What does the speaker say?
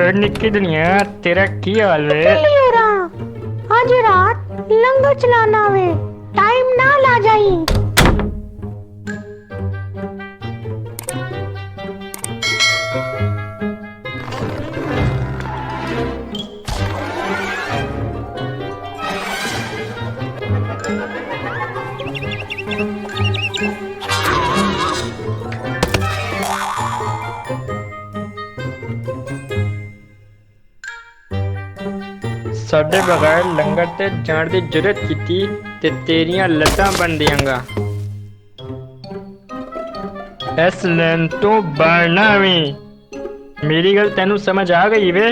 और निक्की दुनिया तेरा की हाल वे? क्लियर आज रात लंगर चलाना वे, टाइम ना ला जाई। साडे बगैर लंगर ते जान दी जरूरत कीती ते तेरियां लत्तां बन दियांगा। इस लैन तो बाहर ना आवीं। मेरी गल तेनू समझ आ गई वे?